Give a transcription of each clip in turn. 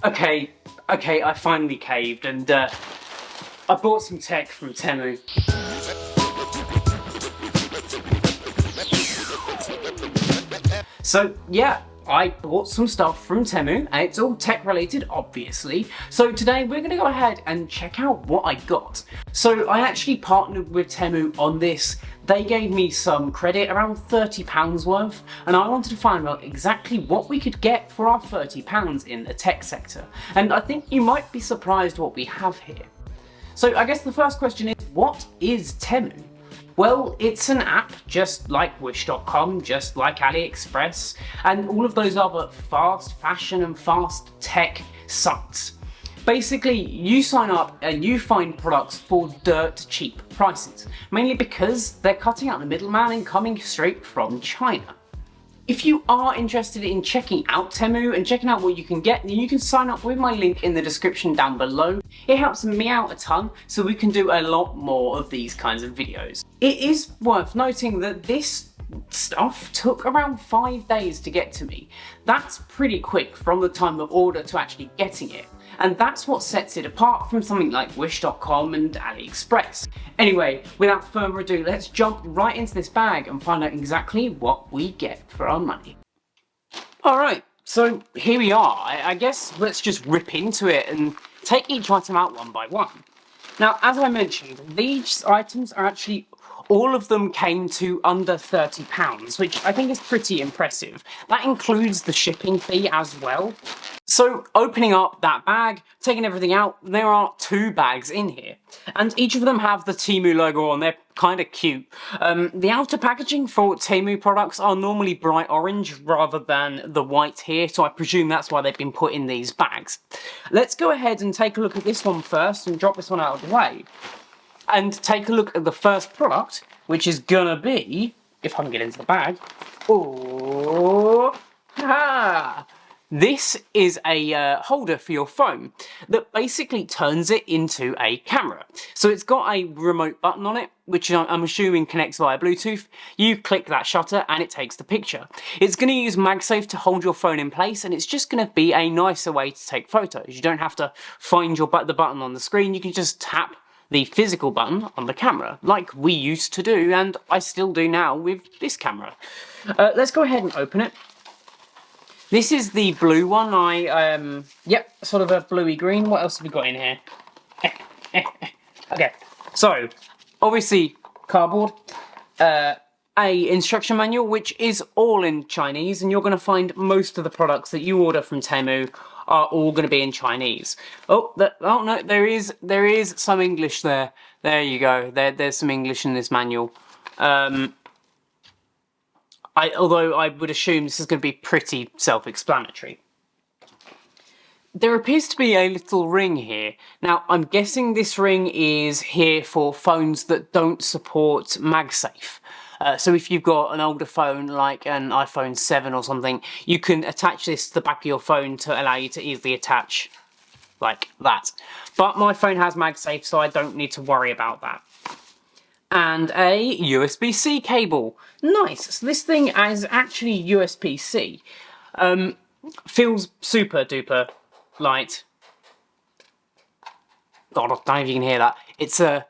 Okay, I finally caved and I bought some tech from Temu. So yeah, I bought some stuff from Temu and it's all tech related, obviously. So today we're gonna go ahead and check out what I got. So I actually partnered with Temu on this. They gave me some credit, around £30 worth, and I wanted to find out exactly what we could get for our £30 in the tech sector. And I think you might be surprised what we have here. So I guess the first question is, what is Temu? Well, it's an app just like Wish.com, just like AliExpress, and all of those other fast fashion and fast tech sites. Basically, you sign up and you find products for dirt cheap prices, mainly because they're cutting out the middleman and coming straight from China. If you are interested in checking out Temu and checking out what you can get, then you can sign up with my link in the description down below. It helps me out a ton, so we can do a lot more of these kinds of videos. It is worth noting that this stuff took around 5 days to get to me. That's pretty quick from the time of order to actually getting it. And that's what sets it apart from something like Wish.com and AliExpress. Anyway, without further ado, let's jump right into this bag and find out exactly what we get for our money. Alright, so here we are. I guess let's just rip into it and take each item out one by one. Now, as I mentioned, these items are actually, all of them came to under £30, which I think is pretty impressive. That includes the shipping fee as well. So opening up that bag, taking everything out, there are 2 bags in here. And each of them have the Temu logo on, they're kind of cute. The outer packaging for Temu products are normally bright orange rather than the white here, so I presume that's why they've been put in these bags. Let's go ahead and take a look at this one first and drop this one out of the way. And take a look at the first product, which is gonna be, if I can get into the bag, oh, ha! This is a holder for your phone that basically turns it into a camera. So it's got a remote button on it, which I'm assuming connects via Bluetooth. You click that shutter and it takes the picture. It's going to use MagSafe to hold your phone in place, and it's just going to be a nicer way to take photos. You don't have to find the button on the screen, you can just tap the physical button on the camera, like we used to do, and I still do now with this camera. Let's go ahead and open it. This is the blue one. Yep, sort of a bluey green. What else have we got in here? Okay, so obviously cardboard, a instruction manual which is all in Chinese, and you're going to find most of the products that you order from Temu are all going to be in Chinese. Oh no, there is some English there. There you go. There's some English in this manual. Although I would assume this is going to be pretty self-explanatory. There appears to be a little ring here. Now, I'm guessing this ring is here for phones that don't support MagSafe. So if you've got an older phone, like an iPhone 7 or something, you can attach this to the back of your phone to allow you to easily attach like that. But my phone has MagSafe, so I don't need to worry about that. And a USB-C cable. Nice. So this thing is actually USB-C. Feels super duper light. God, I don't know if you can hear that. It's a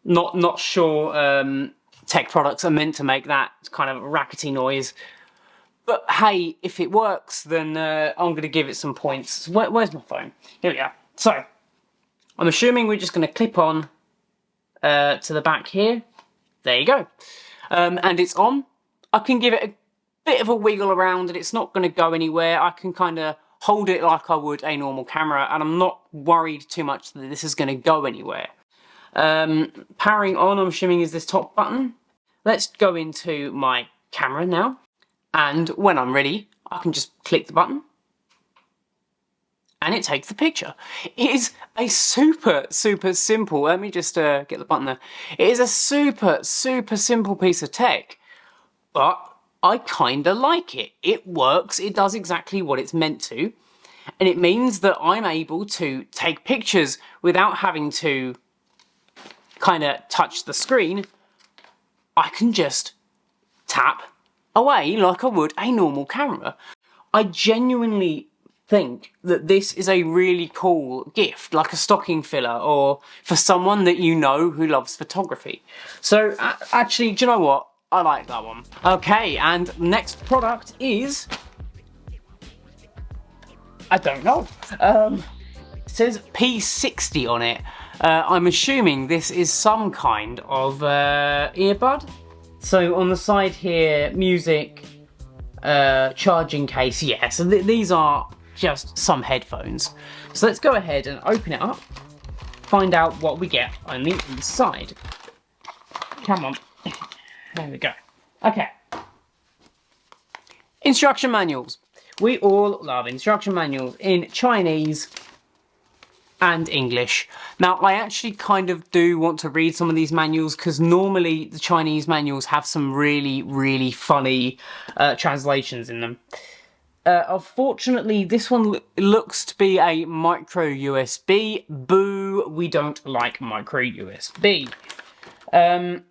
not sure tech products are meant to make that kind of rackety noise. But hey, if it works, then I'm going to give it some points. Where's my phone? Here we are. So I'm assuming we're just going to clip on to the back here. There you go. And it's on. I can give it a bit of a wiggle around and it's not going to go anywhere. I can kind of hold it like I would a normal camera, and I'm not worried too much that this is going to go anywhere. Powering on, I'm assuming, is this top button. Let's go into my camera now. And when I'm ready, I can just click the button. And it takes the picture. It is a super simple, let me just get the button there. It is a super simple piece of tech, but I kinda like it. It works, it does exactly what it's meant to, and it means that I'm able to take pictures without having to kinda touch the screen. I can just tap away like I would a normal camera. I genuinely think that this is a really cool gift, like a stocking filler, or for someone that you know who loves photography. So actually, do you know what? I like that one. Okay, and the next product is... I don't know. It says P60 on it. I'm assuming this is some kind of earbud. So on the side here, music, charging case, yeah, so these are just some headphones. So let's go ahead and open it up, find out what we get on the inside. Come on, there we go. Okay, instruction manuals. We all love instruction manuals in Chinese and English. Now, I actually kind of do want to read some of these manuals because normally the Chinese manuals have some really, really funny translations in them. Unfortunately, this one looks to be a micro USB. Boo, we don't like micro USB. I'm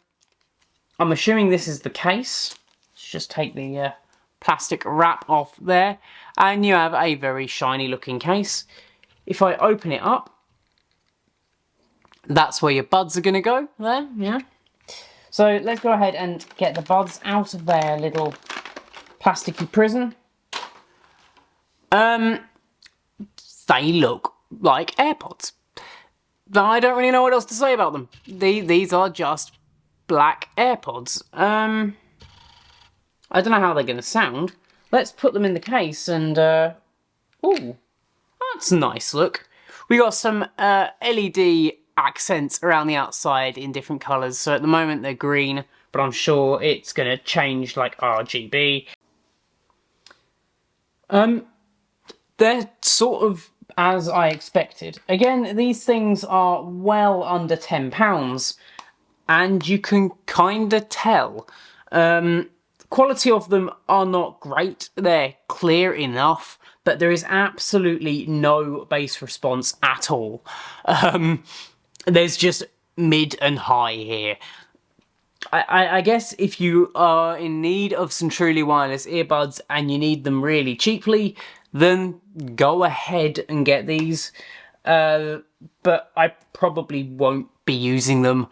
assuming this is the case. Let's just take the plastic wrap off there. And you have a very shiny looking case. If I open it up, that's where your buds are going to go, there, yeah. So let's go ahead and get the buds out of their little plasticky prison. They look like AirPods. I don't really know what else to say about them. These are just black AirPods. I don't know how they're going to sound. Let's put them in the case and, ooh, that's a nice look. We got some LED accents around the outside in different colours. So at the moment they're green, but I'm sure it's going to change like RGB. They're sort of as I expected. Again, these things are well under £10, and you can kind of tell. Quality of them are not great. They're clear enough, but there is absolutely no bass response at all. There's just mid and high here. I guess if you are in need of some truly wireless earbuds and you need them really cheaply, then go ahead and get these. But I probably won't be using them.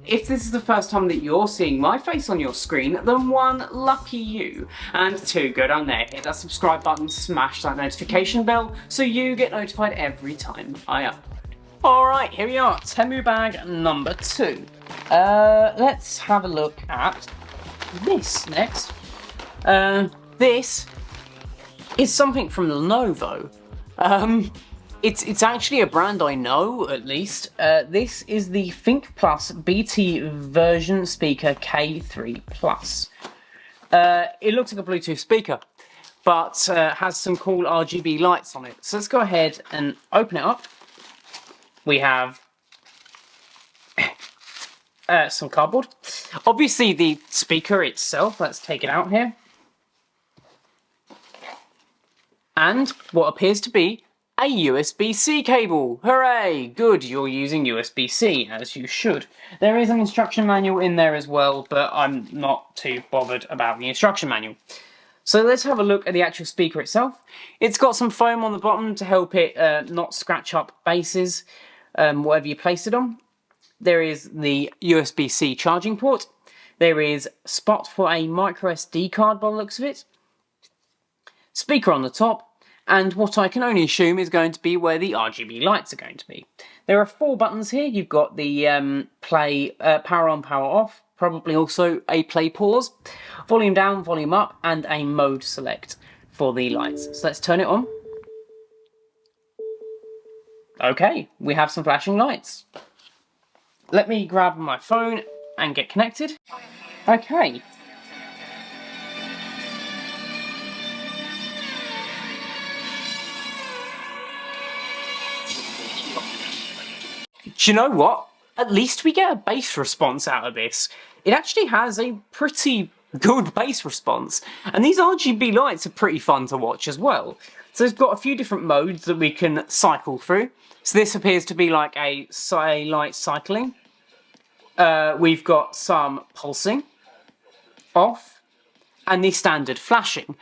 If this is the first time that you're seeing my face on your screen, then 1, lucky you, and 2, go down there, hit that subscribe button, smash that notification bell, so you get notified every time I upload. Alright, here we are, Temu bag number 2. Let's have a look at this next. This is something from Lenovo. It's actually a brand I know, at least. This is the Think Plus BT version speaker K3 Plus. It looks like a Bluetooth speaker, but has some cool RGB lights on it. So let's go ahead and open it up. We have some cardboard. Obviously the speaker itself, let's take it out here. And what appears to be a USB-C cable. Hooray! Good, you're using USB-C, as you should. There is an instruction manual in there as well, but I'm not too bothered about the instruction manual. So let's have a look at the actual speaker itself. It's got some foam on the bottom to help it not scratch up basses, whatever you place it on. There is the USB-C charging port. There is a spot for a micro SD card by the looks of it. Speaker on the top. And what I can only assume is going to be where the RGB lights are going to be. There are 4 buttons here. You've got the play, power on, power off, probably also a play pause, volume down, volume up, and a mode select for the lights. So let's turn it on. Okay, we have some flashing lights. Let me grab my phone and get connected. Okay. Do you know what? At least we get a bass response out of this. It actually has a pretty good bass response. And these RGB lights are pretty fun to watch as well. So it's got a few different modes that we can cycle through. So this appears to be like a light cycling. We've got some pulsing, off, and the standard flashing.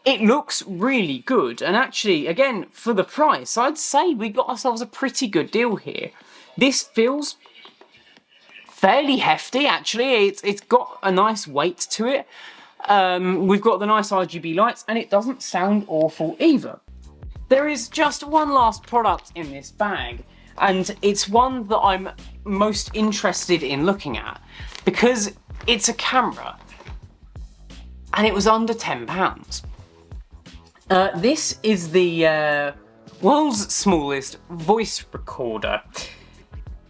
It looks really good, and actually, again, for the price, I'd say we got ourselves a pretty good deal here. This feels fairly hefty, actually. It's got a nice weight to it. We've got the nice RGB lights, and it doesn't sound awful either. There is just one last product in this bag, and it's one that I'm most interested in looking at, because it's a camera, and it was under £10. This is the world's smallest voice recorder.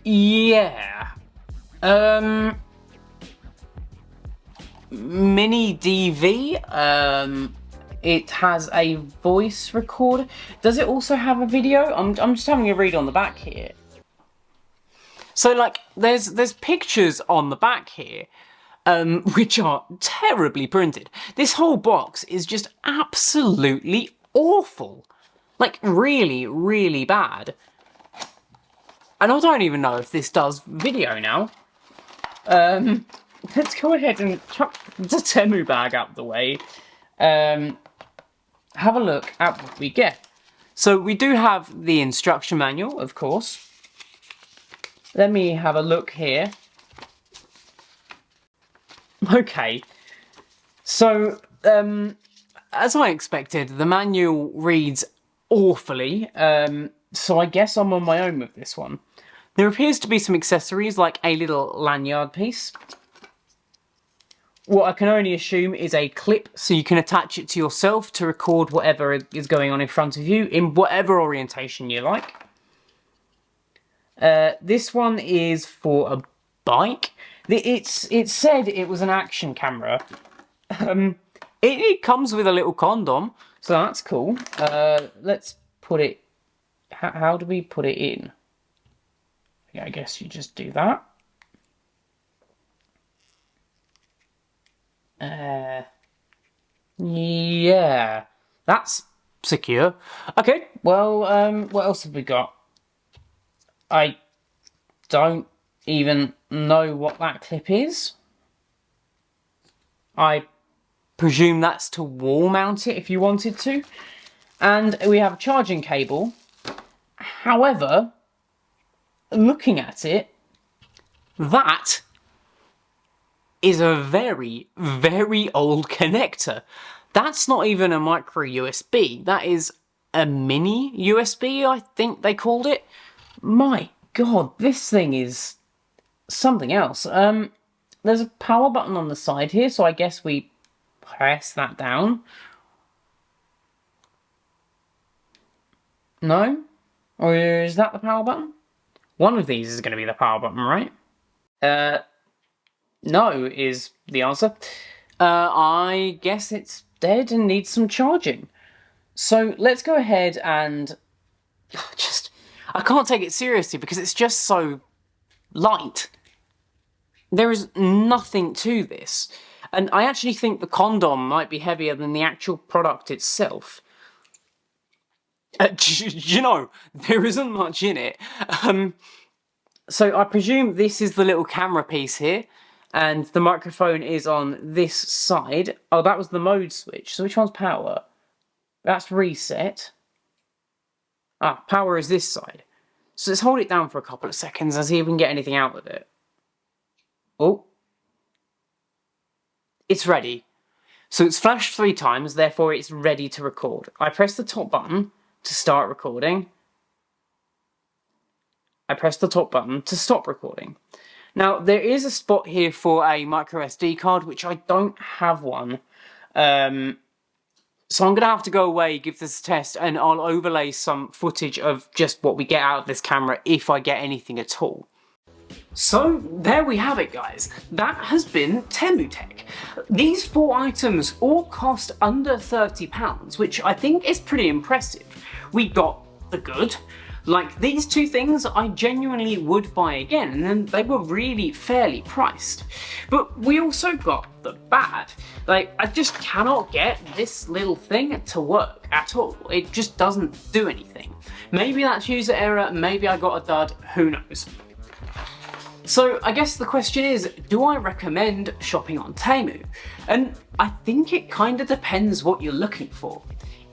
Yeah. Mini DV. It has a voice recorder. Does it also have a video? I'm just having a read on the back here. So like, there's pictures on the back here, which are terribly printed. This whole box is just absolutely awful. Like, really, really bad. And I don't even know if this does video now. Let's go ahead and chuck the Temu bag out the way. Have a look at what we get. So we do have the instruction manual, of course. Let me have a look here. Okay, so as I expected, the manual reads awfully, so I guess I'm on my own with this one. There appears to be some accessories like a little lanyard piece. What I can only assume is a clip, so you can attach it to yourself to record whatever is going on in front of you in whatever orientation you like. This one is for a bike. It said it was an action camera. It comes with a little condom, so that's cool. Let's put it... How do we put it in? Yeah, I guess you just do that. Yeah, that's secure. Okay, well, what else have we got? I don't even know what that clip is. I presume that's to wall mount it if you wanted to. And we have a charging cable. However, looking at it, that is a very, very old connector. That's not even a micro USB. That is a mini USB, I think they called it. My God, this thing is something else. There's a power button on the side here, so I guess we press that down. No? Or is that the power button? One of these is going to be the power button, right? No is the answer. I guess it's dead and needs some charging. So let's go ahead and I can't take it seriously because it's just so light. There is nothing to this. And I actually think the condom might be heavier than the actual product itself. You know, there isn't much in it. So I presume this is the little camera piece here, and the microphone is on this side. Oh, that was the mode switch. So which one's power? That's reset. Ah, power is this side. So let's hold it down for a couple of seconds and see if we can get anything out of it. Oh. It's ready. So it's flashed 3 times, therefore it's ready to record. I press the top button to start recording. I press the top button to stop recording. Now, there is a spot here for a micro SD card, which I don't have one. So I'm going to have to go away, give this a test, and I'll overlay some footage of just what we get out of this camera if I get anything at all. So there we have it, guys. That has been Temu Tech. These 4 items all cost under £30, which I think is pretty impressive. We got the good. Like, these 2 things I genuinely would buy again, and they were really fairly priced. But we also got the bad. Like, I just cannot get this little thing to work at all. It just doesn't do anything. Maybe that's user error, maybe I got a dud, who knows. So I guess the question is, do I recommend shopping on Temu? And I think it kind of depends what you're looking for.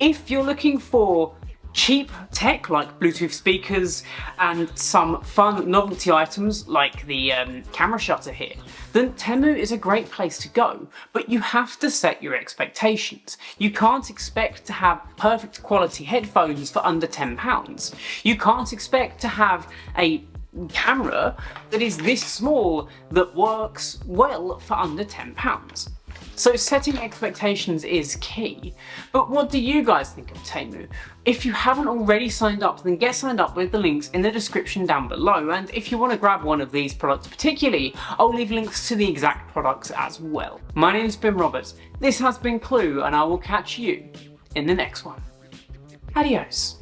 If you're looking for cheap tech like Bluetooth speakers and some fun novelty items like the camera shutter here, then Temu is a great place to go, but you have to set your expectations. You can't expect to have perfect quality headphones for under £10. You can't expect to have a camera that is this small that works well for under £10. So setting expectations is key. But what do you guys think of Temu? If you haven't already signed up, then get signed up with the links in the description down below, and if you want to grab one of these products particularly, I'll leave links to the exact products as well. My name's been Robert, this has been Clue, and I will catch you in the next one. Adios.